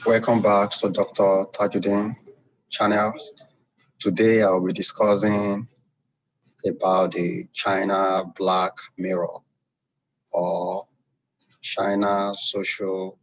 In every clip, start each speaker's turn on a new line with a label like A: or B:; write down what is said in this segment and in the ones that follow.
A: Welcome back to Dr. Tajuddin channels. Today I'll be discussing about the China Black Mirror or China Social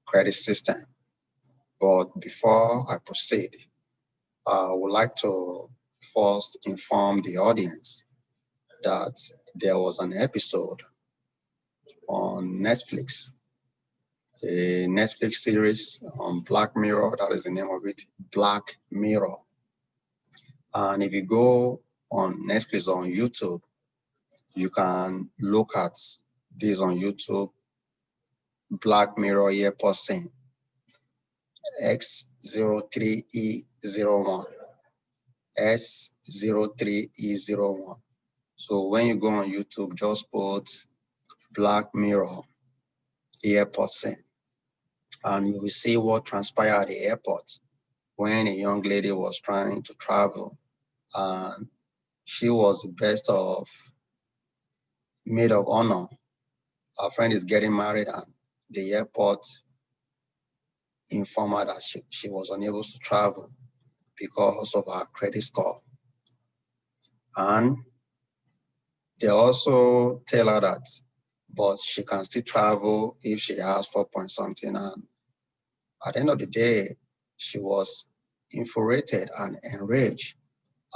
A: Credit System. But before I proceed, I would like to first inform the audience that there was an episode on Netflix, a Netflix series on Black Mirror. That is the name of it, Black Mirror. And if you go on Netflix or on YouTube, you can look at this on YouTube, Black Mirror Airport Scene, X03E01, S03E01. So when you go on YouTube, just put Black Mirror Airport Scene, and you will see what transpired at the airport when a young lady was trying to travel, and she was the best of maid of honor. Our friend is getting married, and the airport informed her that she was unable to travel because of her credit score. And they also tell her that, but she can still travel if she has 4 point something. And at the end of the day, she was infuriated and enraged.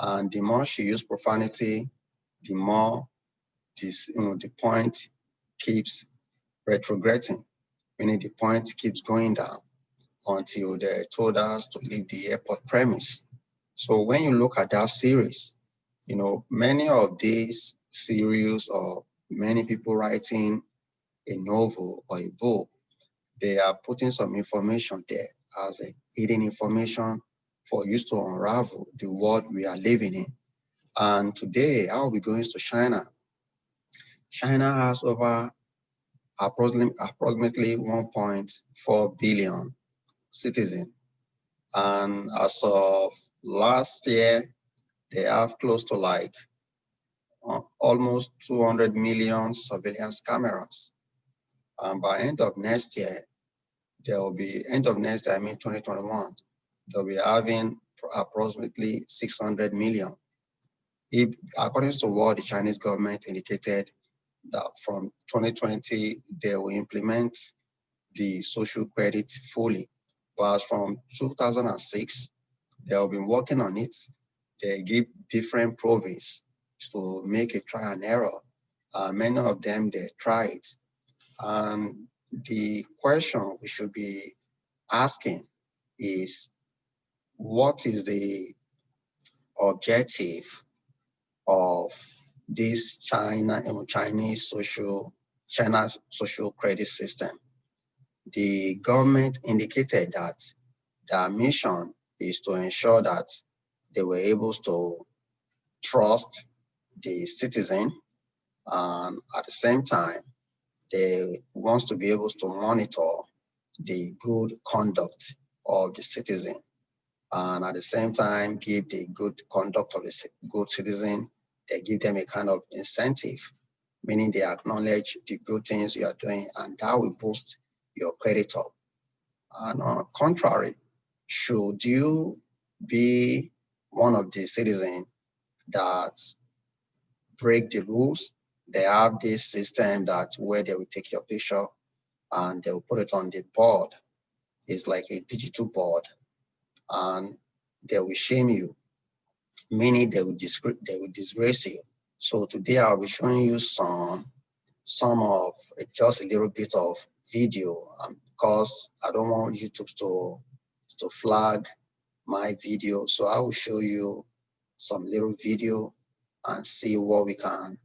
A: And the more she used profanity, the more the point keeps retrograding, meaning the point keeps going down until they told us to leave the airport premise. So when you look at that series, many of these series or many people writing a novel or a book, they are putting some information there as a hidden information for you to unravel the world we are living in. And today, I'll be going to China. China has over approximately 1.4 billion citizens. And as of last year, they have close to almost 200 million surveillance cameras. And by end of next year, I mean 2021, they'll be having approximately 600 million. If, according to what the Chinese government indicated, that from 2020, they will implement the social credit fully. But from 2006, they have been working on it. They give different provinces to make a try and error. Many of them, they try it. And the question we should be asking is, what is the objective of this Chinese social credit system? The government indicated that their mission is to ensure that they were able to trust the citizen, and at the same time, they want to be able to monitor the good conduct of the citizen, and at the same time give the good conduct of the good citizen. They give them a kind of incentive, meaning they acknowledge the good things you are doing, and that will boost your credit up. And on the contrary, should you be one of the citizens that break the rules, they have this system that where they will take your picture and they will put it on the board. It's like a digital board, and they will shame you, meaning they will disgrace you. So today I'll be showing you some of just a little bit of video, because I don't want YouTube to flag my video. So I will show you some little video and see what we can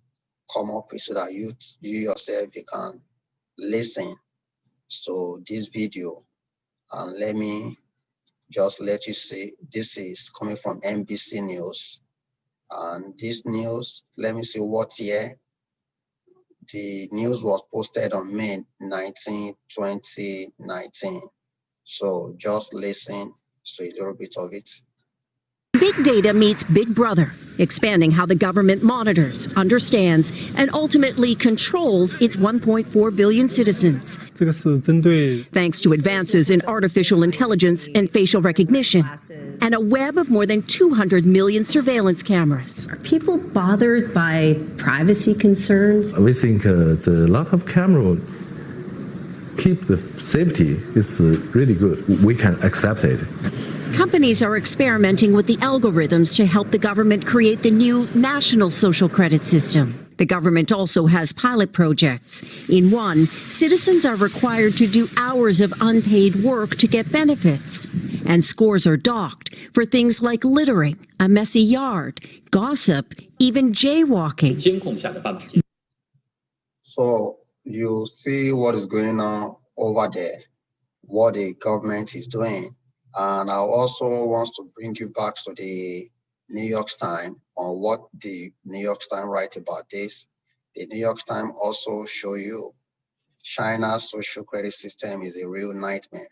A: come up with so that you yourself, you can listen to this video. And let me just let you see, this is coming from NBC News. And this news, let me see what year. The news was posted on May 19, 2019. So just listen to a little bit of it.
B: Big data meets Big Brother, expanding how the government monitors, understands, and ultimately controls its 1.4 billion citizens.
C: 这个是针对
B: Thanks to advances in artificial intelligence and facial recognition, and a web of more than 200 million surveillance cameras.
D: Are people bothered by privacy concerns?
E: We think the lot of camera keep the safety is really good. We can accept it.
B: Companies are experimenting with the algorithms to help the government create the new national social credit system. The government also has pilot projects. In one, citizens are required to do hours of unpaid work to get benefits. And scores are docked for things like littering, a messy yard, gossip, even jaywalking.
A: So you see what is going on over there, what the government is doing. And I also want to bring you back to the New York Times on what the New York Times write about this. The New York Times also show you China's social credit system is a real nightmare,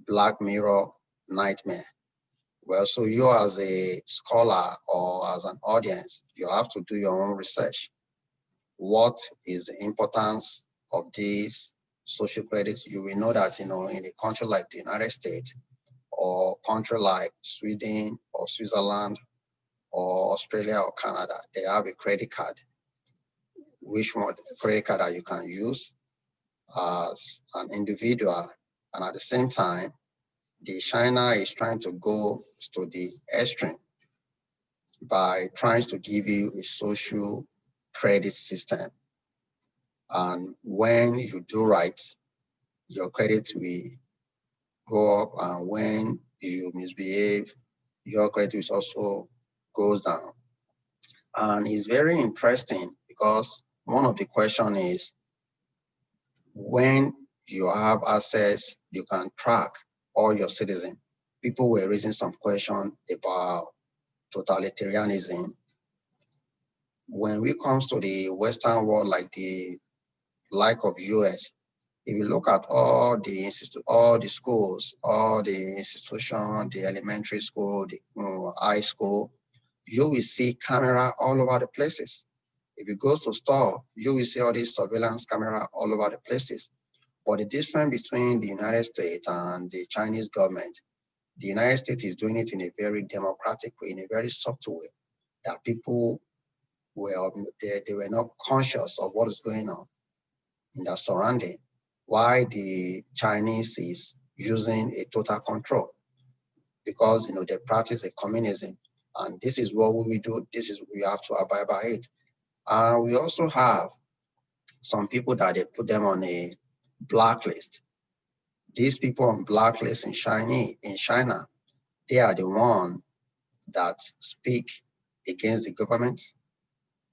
A: Black Mirror nightmare. Well, so you as a scholar or as an audience, you have to do your own research. What is the importance of these social credits? You will know that, in a country like the United States, or country like Sweden or Switzerland or Australia or Canada, they have a credit card. Which one credit card that you can use as an individual, and at the same time, the China is trying to go to the extreme by trying to give you a social credit system. And when you do right, your credit will go up, and when you misbehave, your credit also goes down. And it's very interesting because one of the questions is, when you have access, you can track all your citizens. People were raising some question about totalitarianism. When we comes to the Western world, like of US, if you look at all the schools, all the institutions, the elementary school, the high school, you will see camera all over the places. If you go to store, you will see all these surveillance camera all over the places. But the difference between the United States and the Chinese government, the United States is doing it in a very democratic way, in a very subtle way, that people they were not conscious of what is going on in their surrounding. Why the Chinese is using a total control, because they practice a communism, and this is what we do. This is we have to abide by it. We also have some people that they put them on a blacklist. These people on blacklist in China, they are the one that speak against the government,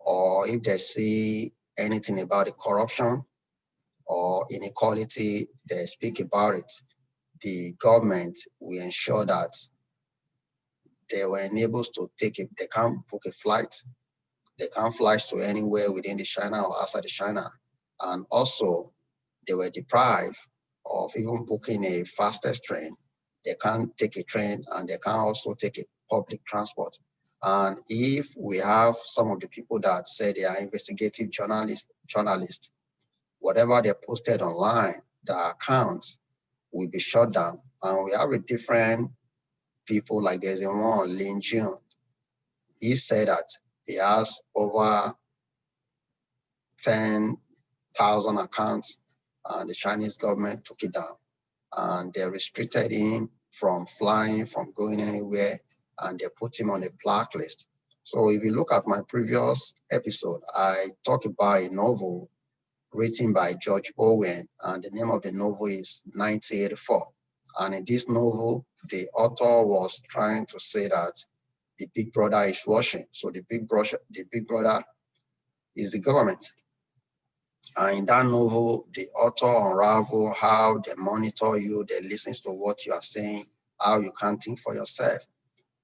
A: or if they see anything about the corruption or inequality, they speak about it. The government will ensure that they were enabled to they can't book a flight, they can't fly to anywhere within the China or outside the China. And also, they were deprived of even booking a fastest train. They can't take a train, and they can't also take a public transport. And if we have some of the people that say they are investigative journalists, whatever they posted online, the accounts will be shut down. And we have a different people, like there's a one, Lin Jun. He said that he has over 10,000 accounts, and the Chinese government took it down. And they restricted him from flying, from going anywhere, and they put him on a blacklist. So if you look at my previous episode, I talk about a novel written by George Orwell, and the name of the novel is 1984. And in this novel, the author was trying to say that the big brother is watching. So the big brother is the government. And in that novel, the author unravel how they monitor you, they listen to what you are saying, how you can think for yourself.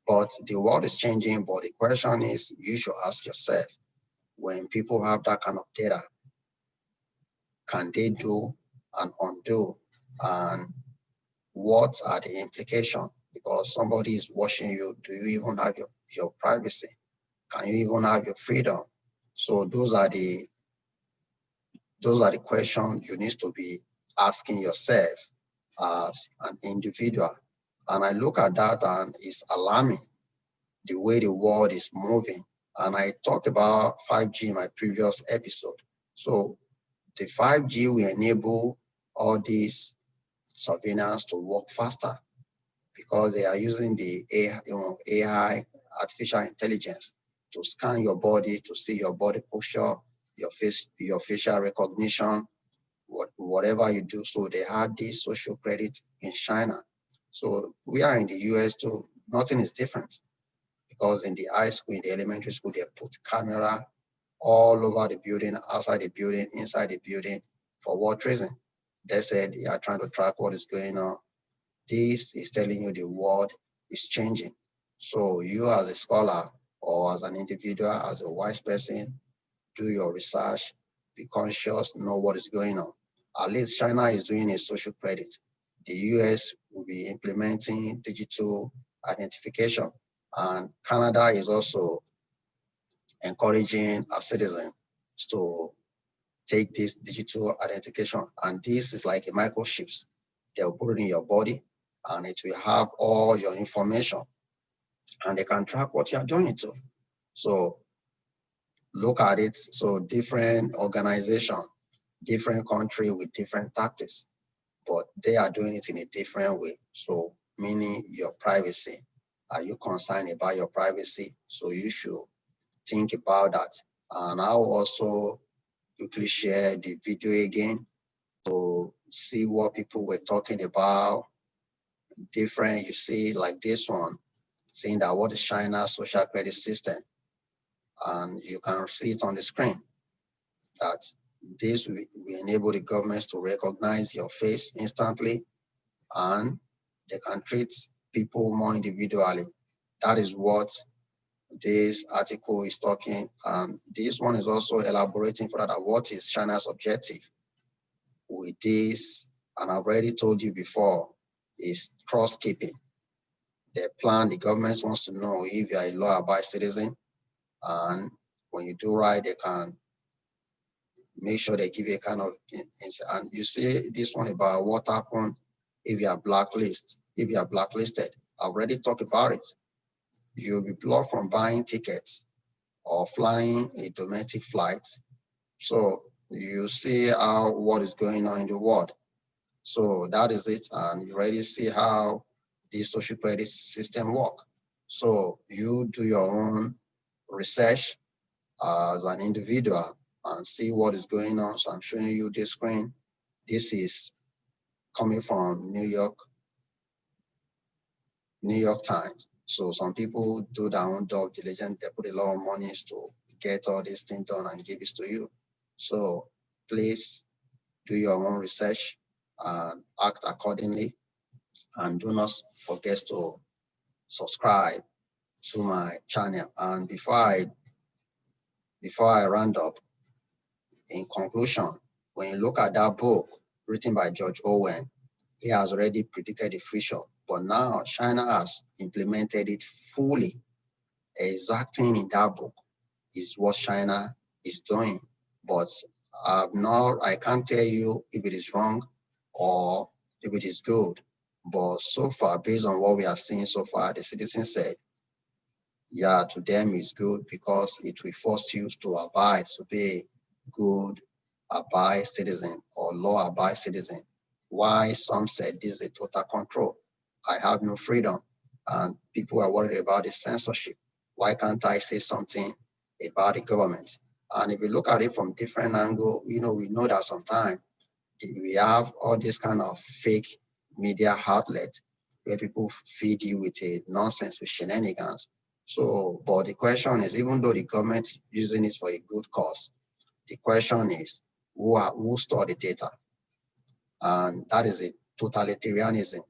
A: But the world is changing, but the question is, you should ask yourself, when people have that kind of data, can they do and undo? And what are the implications because somebody is watching you. Do you even have your privacy? Can you even have your freedom? So those are the questions you need to be asking yourself as an individual. And I look at that and it's alarming the way the world is moving. And I talked about 5G in my previous episode. So the 5G will enable all these surveillance to work faster because they are using the AI, artificial intelligence, to scan your body, to see your body posture, your face, your facial recognition, whatever you do. So they have this social credit in China. So we are in the US too. Nothing is different because in the high school, in the elementary school, they put camera all over the building, outside the building, inside the building. For what reason? They said they are trying to track what is going on. This is telling you the world is changing. So you as a scholar or as an individual, as a wise person, do your research, be conscious, know what is going on. At least China is doing a social credit. The US will be implementing digital identification. And Canada is also encouraging our citizens to take this digital identification. And this is like a microchips. They'll put it in your body and it will have all your information and they can track what you're doing too. So look at it. So different organization, different country with different tactics, but they are doing it in a different way. So meaning your privacy. Are you concerned about your privacy? So you should think about that. And I'll also quickly share the video again to see what people were talking about. Different, you see, like this one, saying that what is China's social credit system? And you can see it on the screen that this will enable the governments to recognize your face instantly and they can treat people more individually. That is what this article is talking. This one is also elaborating further that what is China's objective with this, and I've already told you before, is trust keeping. The plan, the government wants to know if you are a law-abiding citizen, and when you do right, they can make sure they give you a kind of, and you see this one about what happened if you are blacklisted. If you are blacklisted, I've already talked about it. You'll be blocked from buying tickets or flying a domestic flight. So you see how what is going on in the world. So that is it, and you already see how the social credit system work. So you do your own research as an individual and see what is going on. So I'm showing you this screen. This is coming from New York Times. So some people do their own due diligence. They put a lot of money to get all this thing done and give it to you. So please do your own research and act accordingly. And do not forget to subscribe to my channel. And before I round up, in conclusion, when you look at that book written by George Orwell, he has already predicted the future, but now China has implemented it fully. Exacting in that book is what China is doing. But I can't tell you if it is wrong or if it is good. But so far, based on what we are seeing so far, the citizens said, yeah, to them it's good because it will force you to abide, to be good abide citizen or law abide citizen. Why some said this is a total control. I have no freedom and people are worried about the censorship. Why can't I say something about the government? And if you look at it from different angle, we know that sometimes we have all this kind of fake media outlet where people feed you with a nonsense, with shenanigans. So, but the question is, even though the government is using it for a good cause, the question is, who store the data? And that is a totalitarianism.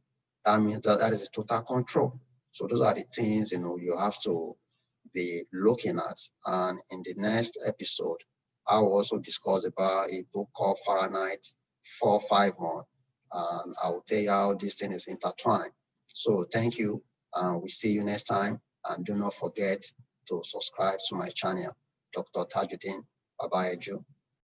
A: That means that is a total control. So those are the things, you have to be looking at. And in the next episode, I will also discuss about a book called Fahrenheit 451. And I will tell you how this thing is intertwined. So thank you. We see you next time. And do not forget to subscribe to my channel, Dr. Tajuddin Babayeju.